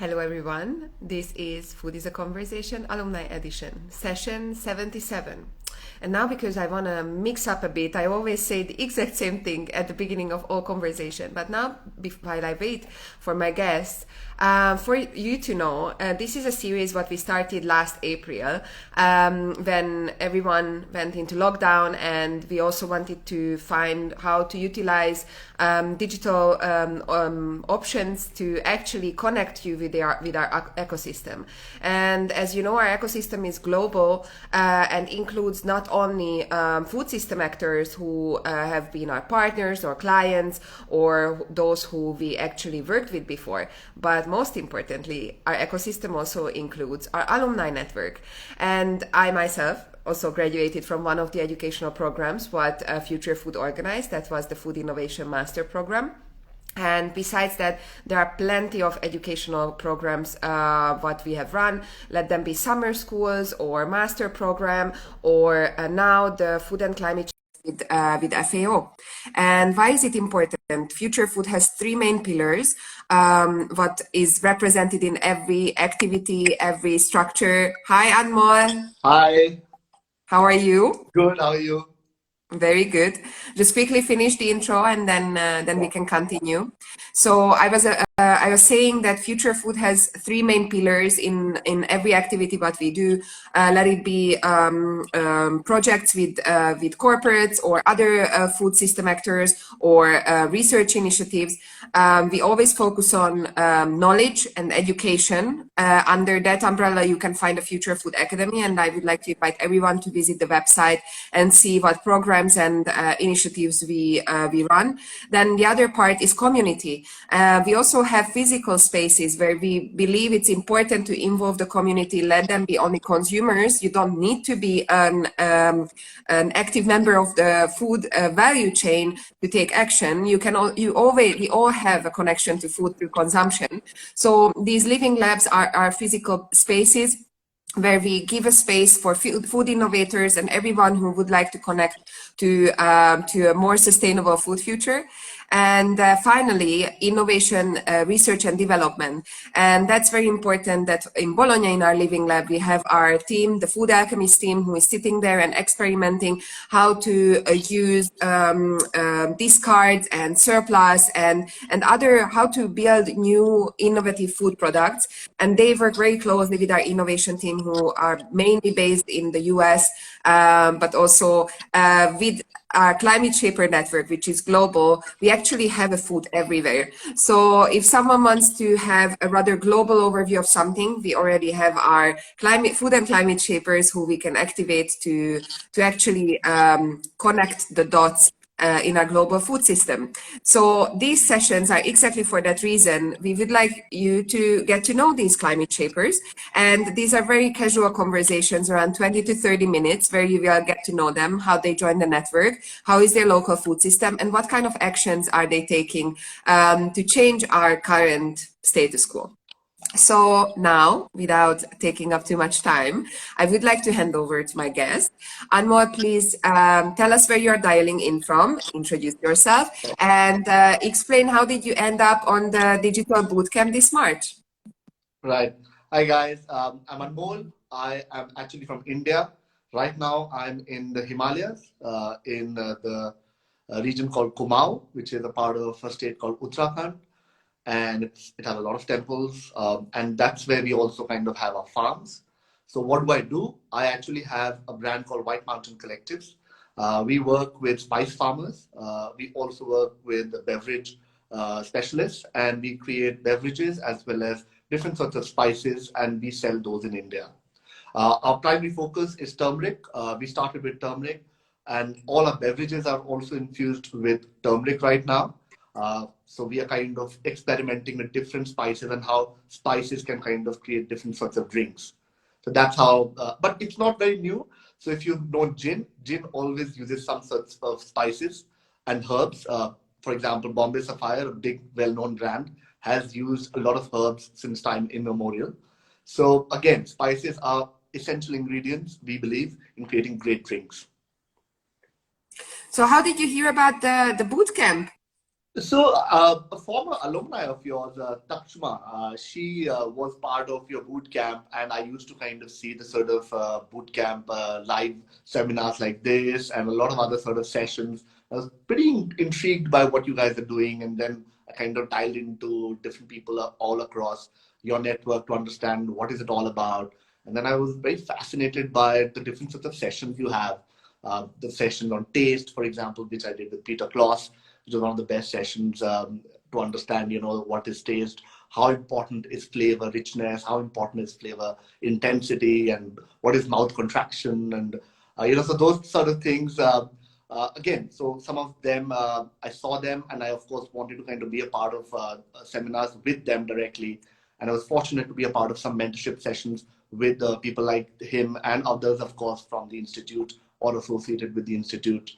Hello everyone, this is Food is a Conversation Alumni Edition, session 77. And now because I want to mix up a bit, I always say the exact same thing at the beginning of all conversation. But now, while I wait for my guests, for you to know, this is a series what we started last April when everyone went into lockdown, and we also wanted to find how to utilize digital options to actually connect you with our ecosystem. And as you know, our ecosystem is global and includes not only food system actors who have been our partners or clients or those who we actually worked with before, but most importantly, our ecosystem also includes our alumni network. And I myself also graduated from one of the educational programs what Future Food organized. That was the Food Innovation Master Program. And besides that, there are plenty of educational programs what we have run, let them be summer schools or master program, or now the Food and Climate Change with FAO. And why is it important? Future Food has three main pillars, what is represented in every activity, every structure. Hi, Anmol. Hi. How are you? Good. How are you? Very good. Just quickly finish the intro and then we can continue. So I was saying that Future Food has three main pillars in every activity what we do. Let it be projects with corporates or other food system actors or research initiatives. We always focus on knowledge and education. Under that umbrella, you can find a Future Food Academy, and I would like to invite everyone to visit the website and see what programs and initiatives we run. Then the other part is community. We also have physical spaces where we believe it's important to involve the community, let them be only consumers. You don't need to be an active member of the food value chain to take action. We all have a connection to food through consumption. So these living labs are physical spaces where we give a space for food innovators and everyone who would like to connect to a more sustainable food future. And finally, innovation, research and development. And that's very important that in Bologna, in our living lab, we have our team, the food alchemist team, who is sitting there and experimenting how to use discards and surplus and other, how to build new innovative food products. And they work very closely with our innovation team, who are mainly based in the US, but also with our Climate Shaper network, which is global. We actually have a food everywhere. So if someone wants to have a rather global overview of something, we already have our food and climate shapers who we can activate to actually connect the dots in our global food system. So these sessions are exactly for that reason. We would like you to get to know these climate shapers, and these are very casual conversations around 20 to 30 minutes where you will get to know them, how they join the network, how is their local food system, and what kind of actions are they taking to change our current status quo. So now, without taking up too much time, I would like to hand over to my guest. Anmol, please tell us where you're dialing in from, introduce yourself, and explain how did you end up on the Digital Bootcamp this March? Right. Hi, guys. I'm Anmol. I am actually from India. Right now, I'm in the Himalayas, in the region called Kumaon, which is a part of a state called Uttarakhand. And it has a lot of temples, and that's where we also kind of have our farms. So what do? I actually have a brand called White Mountain Collectives. We work with spice farmers. We also work with beverage specialists, and we create beverages as well as different sorts of spices, and we sell those in India. Our primary focus is turmeric. We started with turmeric, and all our beverages are also infused with turmeric right now. So we are kind of experimenting with different spices and how spices can kind of create different sorts of drinks. So that's how, but it's not very new. So if you know gin always uses some sorts of spices and herbs. For example, Bombay Sapphire, a big well-known brand, has used a lot of herbs since time immemorial. So again, spices are essential ingredients, we believe, in creating great drinks. So how did you hear about the boot camp? So, a former alumni of yours, Takshma, she was part of your boot camp, and I used to kind of see the sort of boot camp live seminars like this, and a lot of other sort of sessions. I was pretty intrigued by what you guys are doing, and then I kind of dialed into different people all across your network to understand what is it all about. And then I was very fascinated by the different sorts of sessions you have. The session on taste, for example, which I did with Peter Klosse, which was one of the best sessions to understand, what is taste, how important is flavor richness, how important is flavor intensity, and what is mouth contraction, and so those sort of things. Again, so some of them I saw them, and I of course wanted to kind of be a part of seminars with them directly, and I was fortunate to be a part of some mentorship sessions with people like him and others, of course, from the institute or associated with the institute.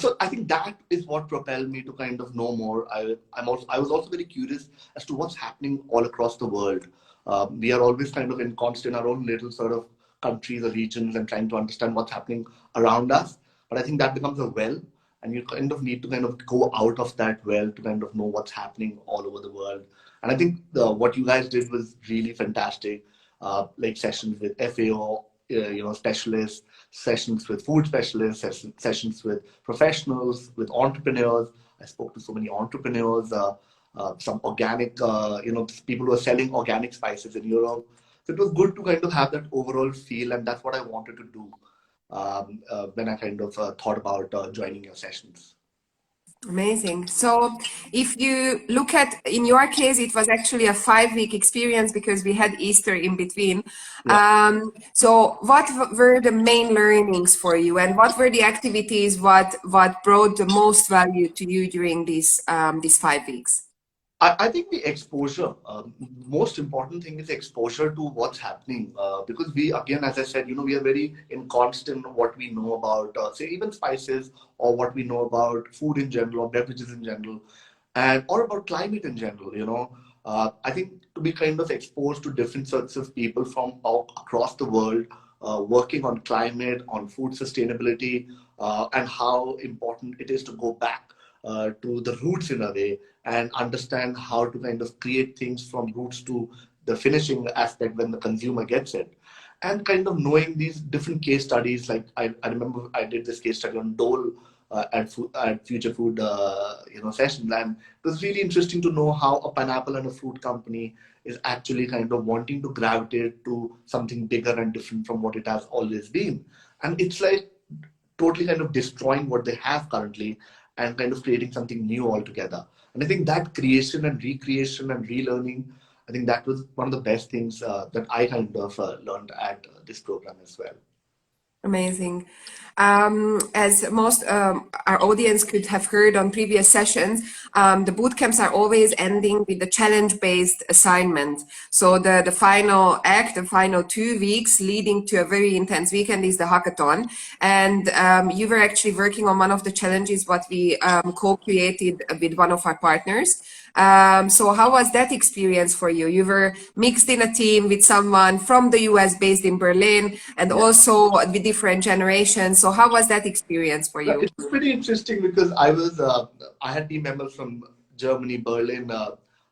So I think that is what propelled me to kind of know more. I was also very curious as to what's happening all across the world. We are always kind of ensconced in our own little sort of countries or regions and trying to understand what's happening around us. But I think that becomes a well, and you kind of need to kind of go out of that well to kind of know what's happening all over the world. And I think what you guys did was really fantastic, like sessions with FAO, specialists, sessions with food specialists, sessions with professionals, with entrepreneurs. I spoke to so many entrepreneurs, some organic, people who are selling organic spices in Europe. So it was good to kind of have that overall feel, and that's what I wanted to do when I kind of thought about joining your sessions. Amazing. So if you look at, in your case, it was actually a 5-week experience because we had Easter in between. Yeah. So what were the main learnings for you, and what were the activities, what brought the most value to you during these 5 weeks? I think the exposure, most important thing is exposure to what's happening. Because we, again, as I said, we are very ensconced in what we know about, say, even spices, or what we know about food in general, or beverages in general, and or about climate in general. I think to be kind of exposed to different sorts of people from all across the world, working on climate, on food sustainability, and how important it is to go back to the roots in a way, and understand how to kind of create things from roots to the finishing aspect when the consumer gets it. And kind of knowing these different case studies, like I remember I did this case study on Dole at Future Food session, and it was really interesting to know how a pineapple and a fruit company is actually kind of wanting to gravitate to something bigger and different from what it has always been. And it's like totally kind of destroying what they have currently and kind of creating something new altogether. And I think that creation and recreation and relearning, I think that was one of the best things that I kind of learned at this program as well. Amazing. As most our audience could have heard on previous sessions, the boot camps are always ending with the challenge-based assignment. So the final act, the final 2 weeks leading to a very intense weekend is the hackathon. And you were actually working on one of the challenges what we co-created with one of our partners. So how was that experience for you? You were mixed in a team with someone from the US based in Berlin, and Yeah. also with different generations. So how was that experience for you? It was pretty interesting because I had team members from Germany, Berlin.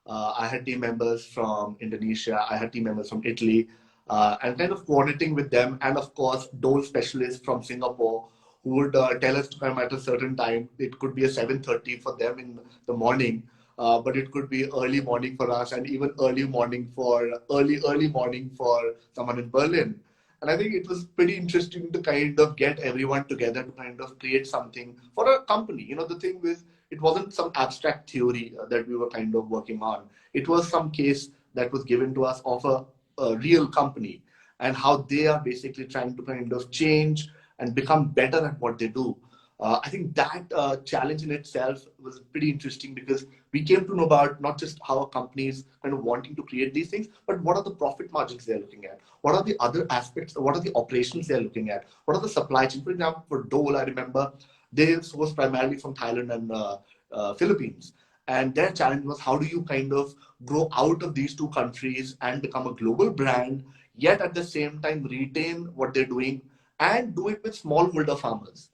I had team members from Indonesia. I had team members from Italy, and kind of coordinating with them. And of course, those specialists from Singapore who would tell us to come at a certain time. It could be a 7:30 for them in the morning, but it could be early morning for us, and even early morning for someone in Berlin. And I think it was pretty interesting to kind of get everyone together to kind of create something for a company. The thing was, it wasn't some abstract theory that we were kind of working on. It was some case that was given to us of a real company, and how they are basically trying to kind of change and become better at what they do. I think that challenge in itself was pretty interesting, because we came to know about not just how a company is kind of wanting to create these things, but what are the profit margins they're looking at? What are the other aspects? What are the operations they're looking at? What are the supply chain? For example, for Dole, I remember they source primarily from Thailand and Philippines. And their challenge was, how do you kind of grow out of these two countries and become a global brand, yet at the same time retain what they're doing and do it with smallholder farmers?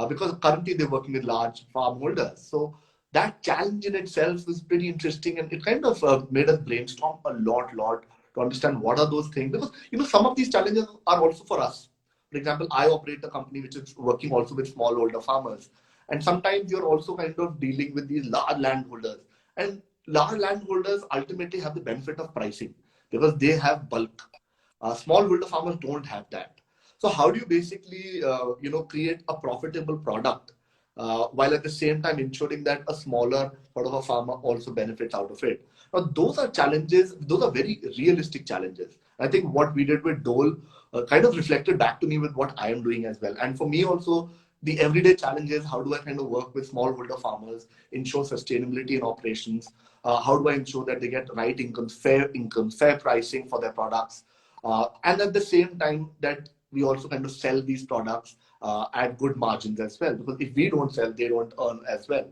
Because currently they're working with large farm holders. So that challenge in itself was pretty interesting, and it kind of made us brainstorm a lot to understand what are those things, because some of these challenges are also for us. For example, I operate a company which is working also with smallholder farmers, and sometimes you're also kind of dealing with these large landholders, and large landholders ultimately have the benefit of pricing because they have bulk. Smallholder farmers don't have that. So how do you basically create a profitable product while at the same time ensuring that a smaller sort of a farmer also benefits out of it? Now those are challenges. Those are very realistic challenges. I think what we did with Dole kind of reflected back to me with what I am doing as well. And for me also, the everyday challenge is how do I kind of work with smallholder farmers, ensure sustainability in operations? How do I ensure that they get right income, fair pricing for their products? And at the same time that we also kind of sell these products at good margins as well, because if we don't sell, they don't earn as well.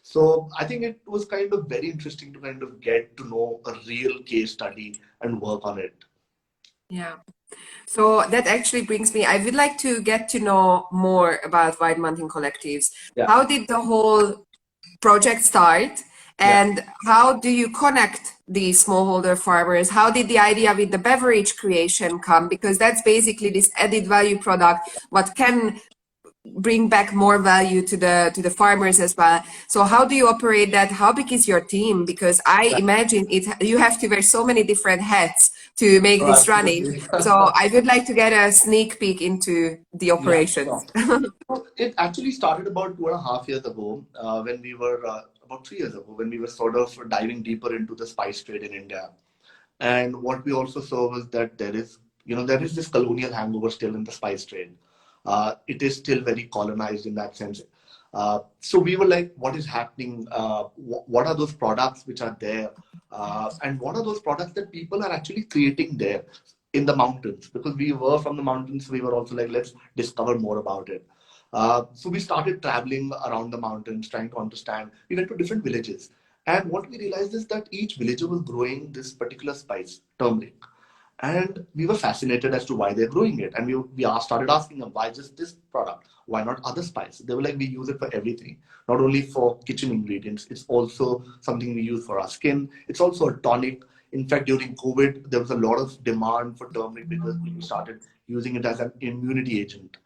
So I think it was kind of very interesting to kind of get to know a real case study and work on it. Yeah. So that actually brings me, I would like to get to know more about White Mountain Collectives. Yeah. How did the whole project start? And how do you connect the smallholder farmers? How did the idea with the beverage creation come? Because that's basically this added value product, what can bring back more value to the farmers as well. So how do you operate that? How big is your team? Because I imagine you have to wear so many different hats to make this running. So I would like to get a sneak peek into the operations. So it actually started about 2.5 years ago when we were about 3 years ago when we were sort of diving deeper into the spice trade in India. And what we also saw was that there is this colonial hangover still in the spice trade. It is still very colonized in that sense. So we were like, what is happening? What are those products which are there? And what are those products that people are actually creating there in the mountains? Because we were from the mountains, we were also like, let's discover more about it. So we started traveling around the mountains, trying to understand. We went to different villages. And what we realized is that each villager was growing this particular spice, turmeric. And we were fascinated as to why they're growing it. And started asking them, why just this product? Why not other spice? They were like, we use it for everything, not only for kitchen ingredients. It's also something we use for our skin. It's also a tonic. In fact, during COVID, there was a lot of demand for turmeric because people started using it as an immunity agent.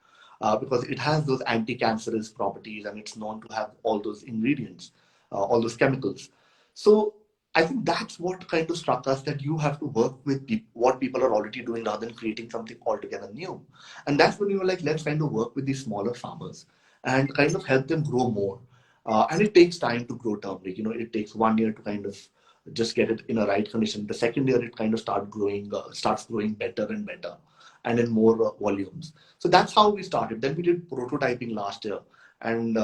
Because it has those anti-cancerous properties and it's known to have all those ingredients, all those chemicals. So I think that's what kind of struck us, that you have to work with what people are already doing rather than creating something altogether new. And that's when we were like, let's kind of work with these smaller farmers and kind of help them grow more. And it takes time to grow turmeric. It takes 1 year to kind of just get it in a right condition. The second year, it kind of starts growing better and better and in more volumes. So that's how we started. Then we did prototyping last year, and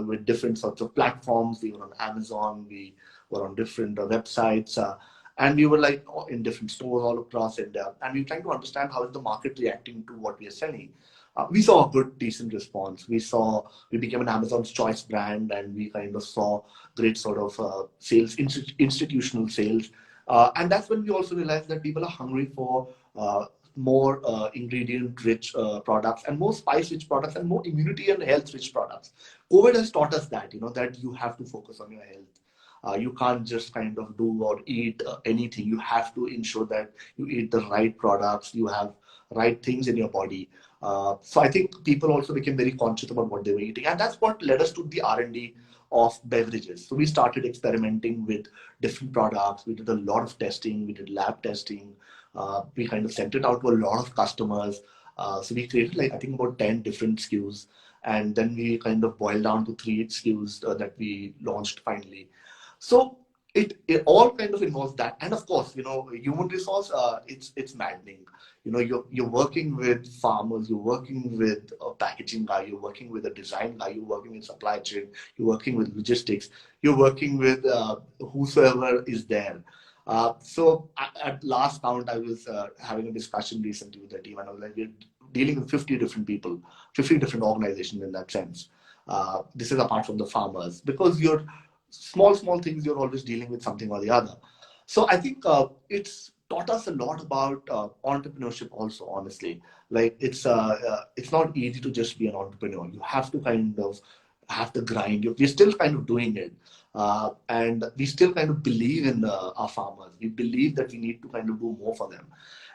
with different sorts of platforms. We were on Amazon, we were on different websites, and we were like in different stores all across India. And we were trying to understand how is the market reacting to what we are selling. We saw a good, decent response. We became an Amazon's choice brand, and we kind of saw great sort of sales, institutional sales. And that's when we also realized that people are hungry for more ingredient-rich products and more spice-rich products and more immunity and health-rich products. COVID has taught us that, that you have to focus on your health. You can't just kind of do or eat anything. You have to ensure that you eat the right products, you have right things in your body. So I think people also became very conscious about what they were eating. And that's what led us to the R&D of beverages. So we started experimenting with different products. We did a lot of testing. We did lab testing. We kind of sent it out to a lot of customers. So we created I think about 10 different SKUs. And then we kind of boiled down to 3 SKUs that we launched finally. So it all kind of involves that. And of course, human resource, it's maddening. You're working with farmers, you're working with a packaging guy, you're working with a design guy, you're working with supply chain, you're working with logistics, you're working with whosoever is there. So at last count, I was having a discussion recently with the team, and I was like, we're dealing with 50 different people, 50 different organizations in that sense. This is apart from the farmers, because you're small things, you're always dealing with something or the other. So I think it's taught us a lot about entrepreneurship also, honestly. It's not easy to just be an entrepreneur. You have to kind of have the grind. We're still kind of doing it. And we still kind of believe in our farmers. We believe that we need to kind of do more for them.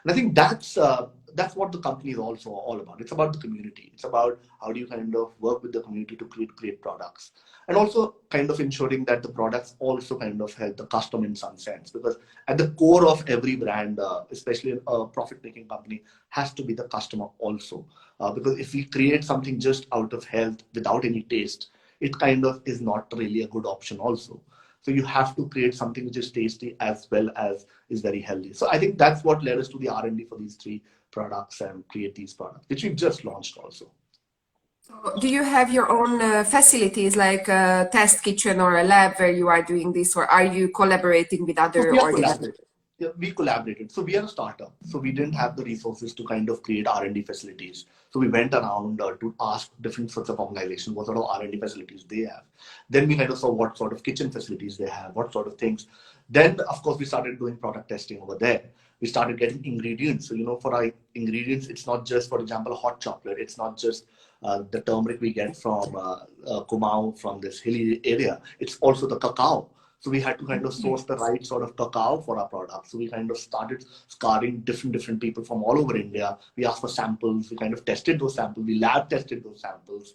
And I think that's what the company is also all about. It's about the community. It's about how do you kind of work with the community to create great products, and also kind of ensuring that the products also kind of help the customer in some sense. Because at the core of every brand, especially a profit-making company, has to be the customer also. Because if we create something just out of health without any taste, it kind of is not really a good option also. So you have to create something which is tasty as well as is very healthy. So I think that's what led us to the R&D for these 3 products and create these products, which we've just launched also. Do you have your own facilities, like a test kitchen or a lab where you are doing this, or are you collaborating with other organizations? Yeah, we collaborated. So we are a startup. So we didn't have the resources to kind of create R&D facilities. So we went around to ask different sorts of organizations what sort of R&D facilities they have. Then we kind of saw what sort of kitchen facilities they have, what sort of things. Then, of course, we started doing product testing over there. We started getting ingredients. So, for our ingredients, it's not just, for example, hot chocolate. It's not just the turmeric we get from Kumaon, from this hilly area. It's also the cacao. So we had to kind of source the right sort of cacao for our product. So we kind of started scouring different people from all over India. We asked for samples. We kind of tested those samples. We lab tested those samples.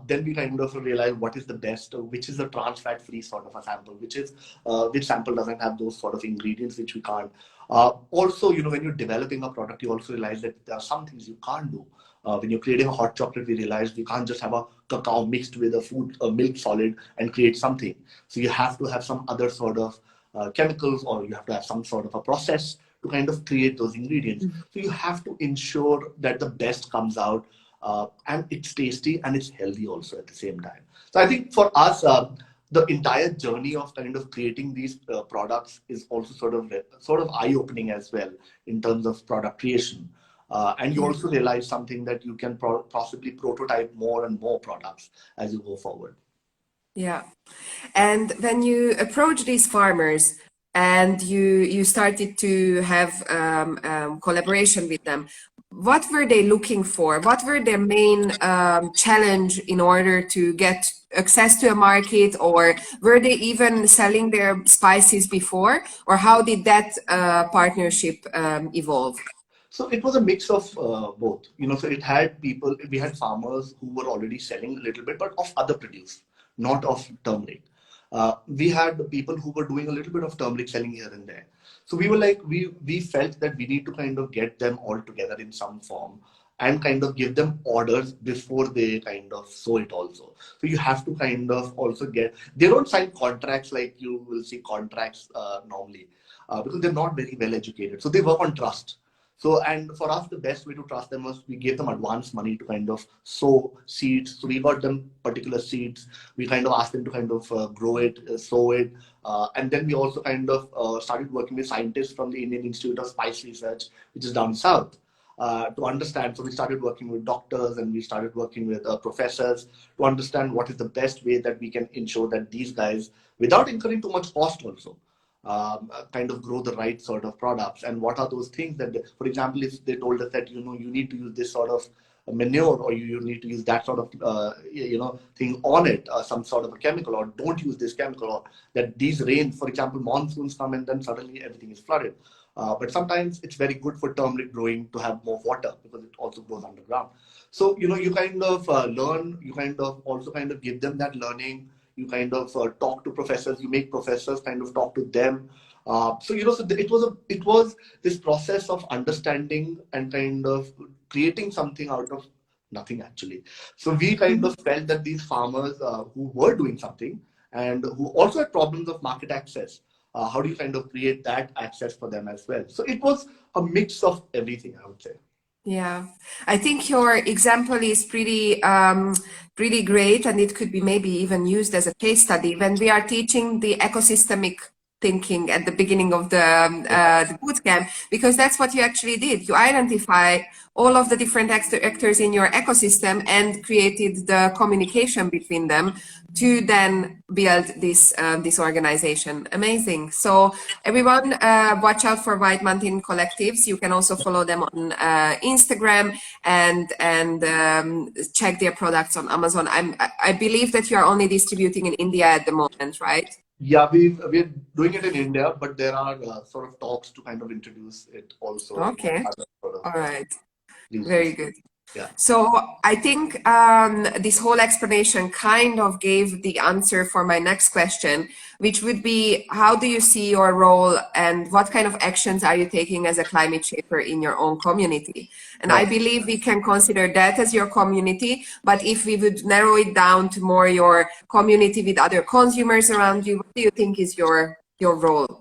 Then we kind of realized what is the best, which is a trans fat free sort of a sample, which sample doesn't have those sort of ingredients which we can't. Also, when you're developing a product, you also realize that there are some things you can't do. When you're creating a hot chocolate, we realized we can't just have a cacao mixed with a milk solid and create something. So you have to have some other sort of chemicals, or you have to have some sort of a process to kind of create those ingredients. So you have to ensure that the best comes out, and it's tasty and it's healthy also at the same time. So I think for us, the entire journey of kind of creating these products is also sort of eye-opening as well in terms of product creation. And you also realize something, that you can possibly prototype more and more products as you go forward. Yeah. And when you approach these farmers and you started to have collaboration with them, what were they looking for? What were their main challenge in order to get access to a market, or were they even selling their spices before, or how did that partnership evolve? So it was a mix of both, so we had farmers who were already selling a little bit, but of other produce, not of turmeric. We had people who were doing a little bit of turmeric selling here and there. So we were like, we felt that we need to kind of get them all together in some form and kind of give them orders before they kind of sow it also. So you have to kind of also they don't sign contracts like you will see contracts normally, because they're not very well educated. So they work on trust. So, and for us, the best way to trust them was we gave them advance money to kind of sow seeds. So we got them particular seeds. We kind of asked them to kind of grow it, sow it. And then we also kind of started working with scientists from the Indian Institute of Spice Research, which is down south, to understand. So we started working with doctors, and we started working with professors to understand what is the best way that we can ensure that these guys, without incurring too much cost also, kind of grow the right sort of products. And what are those things that for example, if they told us that you need to use this sort of manure, or you need to use that sort of thing on it, some sort of a chemical, or don't use this chemical, or that these rains, for example, monsoons come and then suddenly everything is flooded. But sometimes it's very good for turmeric growing to have more water, because it also grows underground. So you kind of learn, you kind of also kind of give them that learning. You kind of talk to professors, you make professors kind of talk to them. So it was this process of understanding and kind of creating something out of nothing actually. So we kind of felt that these farmers who were doing something and who also had problems of market access, how do you kind of create that access for them as well? So it was a mix of everything, I would say. Yeah, I think your example is pretty great, and it could be maybe even used as a case study when we are teaching the ecosystemic thinking at the beginning of the boot camp, because that's what you actually did. You identify all of the different actors in your ecosystem and created the communication between them to then build this organization. Amazing. So everyone, watch out for White Mountain Collectives. You can also follow them on Instagram and check their products on Amazon. I believe that you are only distributing in India at the moment, right? Yeah, we're doing it in India, but there are sort of talks to kind of introduce it also. Okay. Sort of, All right. Very regions. good. Yeah. So I think this whole explanation kind of gave the answer for my next question, which would be, how do you see your role and what kind of actions are you taking as a climate shaper in your own community? And I believe we can consider that as your community, but if we would narrow it down to more your community with other consumers around you, what do you think is your role?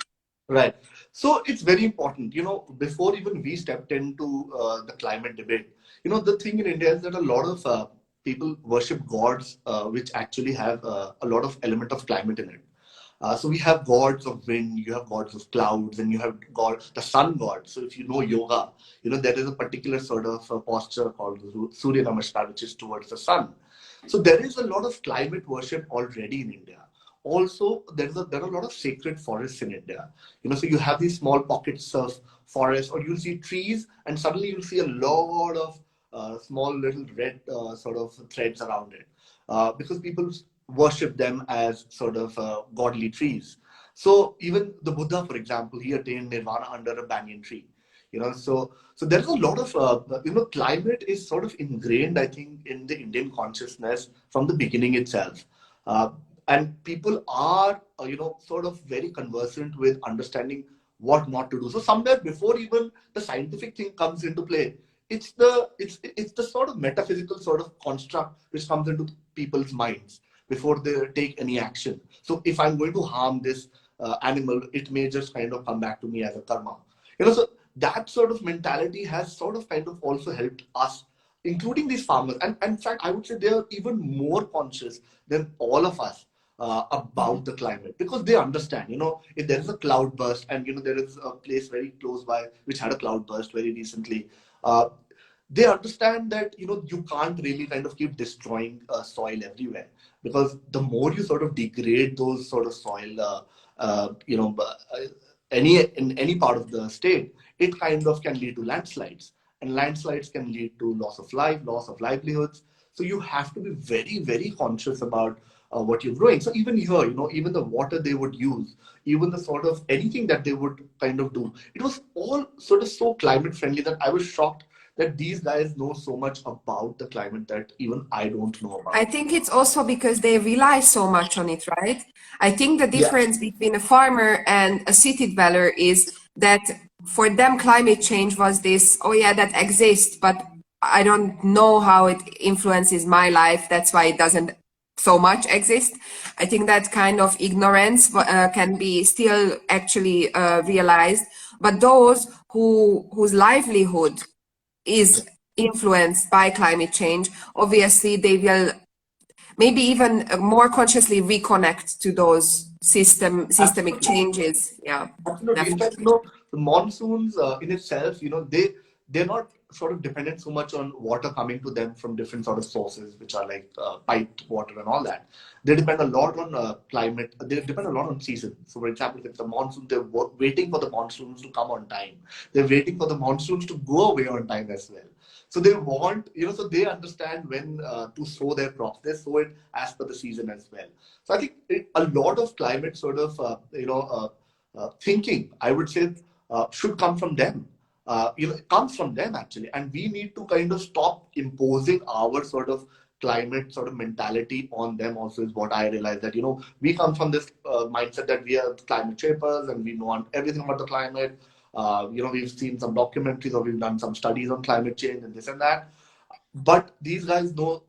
Right. So it's very important, before even we stepped into the climate debate, the thing in India is that a lot of people worship gods, which actually have a lot of element of climate in it. So we have gods of wind, you have gods of clouds, and you have the sun god. So if you know yoga, there is a particular sort of posture called the Surya Namaskar, which is towards the sun. So there is a lot of climate worship already in India. Also, there are a lot of sacred forests in India. So you have these small pockets of forest, or you'll see trees, and suddenly you'll see a lot of small little red sort of threads around it, because people worship them as sort of godly trees. So even the Buddha, for example, he attained nirvana under a banyan tree. So there's a lot of climate is sort of ingrained, I think, in the Indian consciousness from the beginning itself. Uh, and people are sort of very conversant with understanding what not to do. So somewhere before even the scientific thing comes into play, it's the sort of metaphysical sort of construct which comes into people's minds before they take any action. So if I'm going to harm this animal, it may just kind of come back to me as a karma. So that sort of mentality has sort of kind of also helped us, including these farmers. And in fact, I would say they are even more conscious than all of us about the climate, because they understand, if there is a cloud burst, and, there is a place very close by which had a cloud burst very recently, they understand that, you can't really kind of keep destroying soil everywhere, because the more you sort of degrade those sort of soil, in any part of the state, it kind of can lead to landslides, and landslides can lead to loss of life, loss of livelihoods. So you have to be very, very conscious about what you're growing. So even here, even the water they would use, even the sort of anything that they would kind of do, it was all sort of so climate friendly that I was shocked that these guys know so much about the climate that even I don't know about. I think it's also because they rely so much on it, right? I think the difference between a farmer and a city dweller is that for them, climate change was this, oh yeah, that exists, but I don't know how it influences my life. That's why it doesn't so much exist. I think that kind of ignorance can be still actually realized, but those whose livelihood is influenced by climate change, obviously they will maybe even more consciously reconnect to those systemic changes. Yeah, Absolutely. In fact, definitely. the monsoons in itself, they're not sort of dependent so much on water coming to them from different sort of sources, which are like piped water and all that. They depend a lot on climate. They depend a lot on season. So, for example, if it's a monsoon, they're waiting for the monsoons to come on time. They're waiting for the monsoons to go away on time as well. So they want, so they understand when to sow their crops. They sow it as per the season as well. So I think a lot of climate sort of, thinking, I would say, should come from them. It comes from them actually, and we need to kind of stop imposing our sort of climate sort of mentality on them. Also, is what I realized, that we come from this mindset that we are climate shapers and we know everything about the climate. We've seen some documentaries, or we've done some studies on climate change and this and that. But these guys know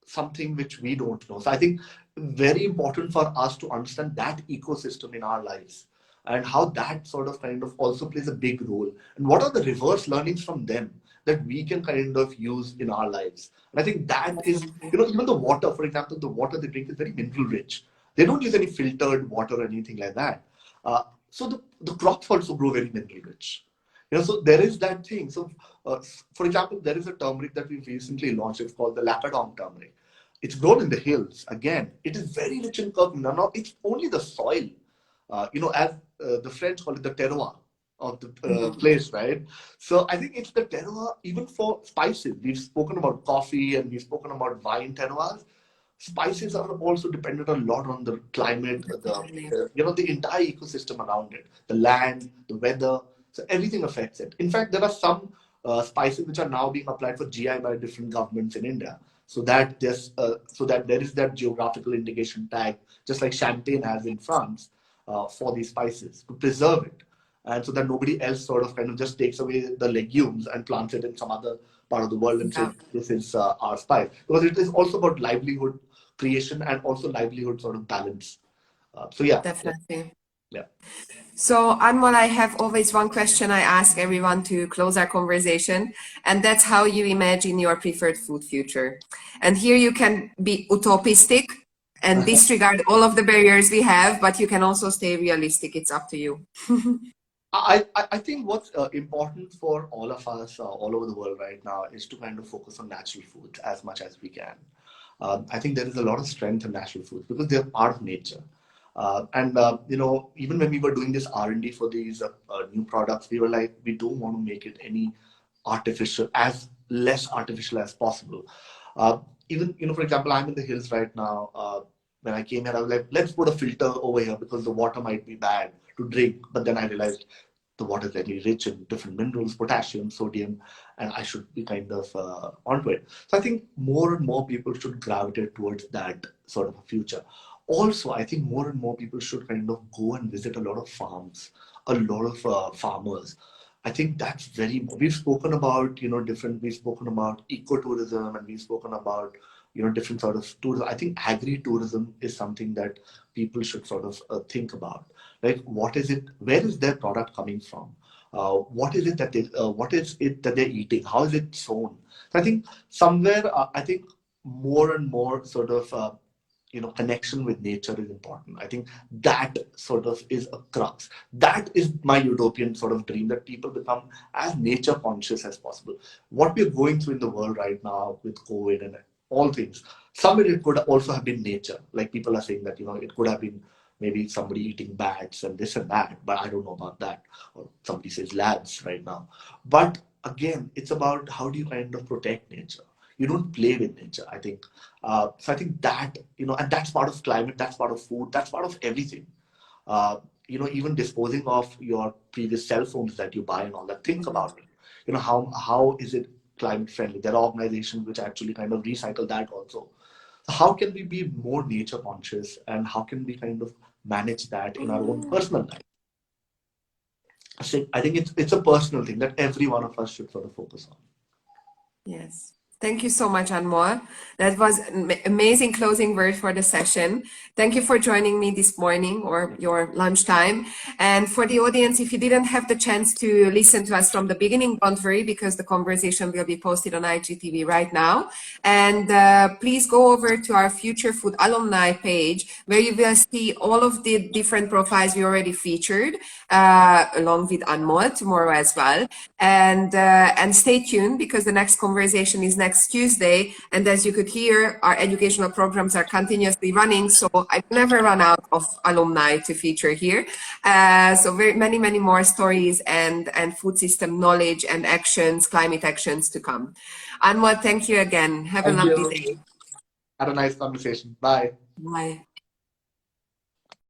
something which we don't know. So I think very important for us to understand that ecosystem in our lives, and how that sort of kind of also plays a big role. And what are the reverse learnings from them that we can kind of use in our lives? And I think that is, even the water, for example, the water they drink is very mineral rich. They don't use any filtered water or anything like that. so the crops also grow very mineral rich. So there is that thing. So, for example, there is a turmeric that we've recently launched. It's called the Lacadong turmeric. It's grown in the hills. Again, it is very rich in curcumin. Now, it's only the soil, as the French call it the terroir of the place, right? So I think it's the terroir, even for spices. We've spoken about coffee and we've spoken about wine terroirs. Spices are also dependent a lot on the climate, the entire ecosystem around it, the land, the weather. So everything affects it. In fact, there are some spices which are now being applied for GI by different governments in India, so that there is that geographical indication tag, just like champagne has in France, for these spices to preserve it, and so that nobody else sort of kind of just takes away the legumes and plants it in some other part of the world and says this is our spice, because it is also about livelihood creation and also livelihood sort of balance. So yeah, definitely. Yeah. So Anmol, I have always one question I ask everyone to close our conversation, and that's how you imagine your preferred food future. And here you can be utopistic and disregard all of the barriers we have, but you can also stay realistic. It's up to you. I think what's important for all of us all over the world right now is to kind of focus on natural foods as much as we can. I think there is a lot of strength in natural foods because they're part of nature. Even when we were doing this R&D for these new products, we were like, we don't want to make it any artificial, as less artificial as possible. For example, I'm in the hills right now. When I came here, I was like, let's put a filter over here because the water might be bad to drink. But then I realized the water is very rich in different minerals, potassium, sodium, and I should be kind of onto it. So I think more and more people should gravitate towards that sort of a future. Also, I think more and more people should kind of go and visit a lot of farms, a lot of farmers. I think that's we've spoken about, we've spoken about ecotourism and we've spoken about, different sort of tourism. I think agri-tourism is something that people should sort of think about. Like, what is it? Where is their product coming from? What is it that they're eating? How is it sown? So I think somewhere, more and more sort of, connection with nature is important. I think that sort of is a crux. That is my utopian sort of dream, that people become as nature conscious as possible. What we're going through in the world right now with COVID and all things, somewhere it could also have been nature. Like people are saying that, it could have been maybe somebody eating bats and this and that, but I don't know about that. Or somebody says labs right now. But again, it's about how do you kind of protect nature? You don't play with nature, I think. So I think that, and that's part of climate, that's part of food, that's part of everything. Even disposing of your previous cell phones that you buy and all that, think about it. How is it climate friendly? There are organizations which actually kind of recycle that also. So how can we be more nature conscious and how can we kind of manage that in our own personal life? I think it's a personal thing that every one of us should sort of focus on. Yes. Thank you so much, Anmol. That was an amazing closing word for the session. Thank you for joining me this morning or your lunchtime. And for the audience, if you didn't have the chance to listen to us from the beginning, don't worry, because the conversation will be posted on IGTV right now. And please go over to our Future Food Alumni page, where you will see all of the different profiles we already featured, along with Anmol tomorrow as well. And stay tuned, because the next conversation is next Tuesday, and as you could hear, our educational programs are continuously running, so I never run out of alumni to feature here. So very many more stories and food system knowledge and actions, climate actions to come. Anmol, thank you again. Have a lovely day. Had a nice conversation. Bye. Bye.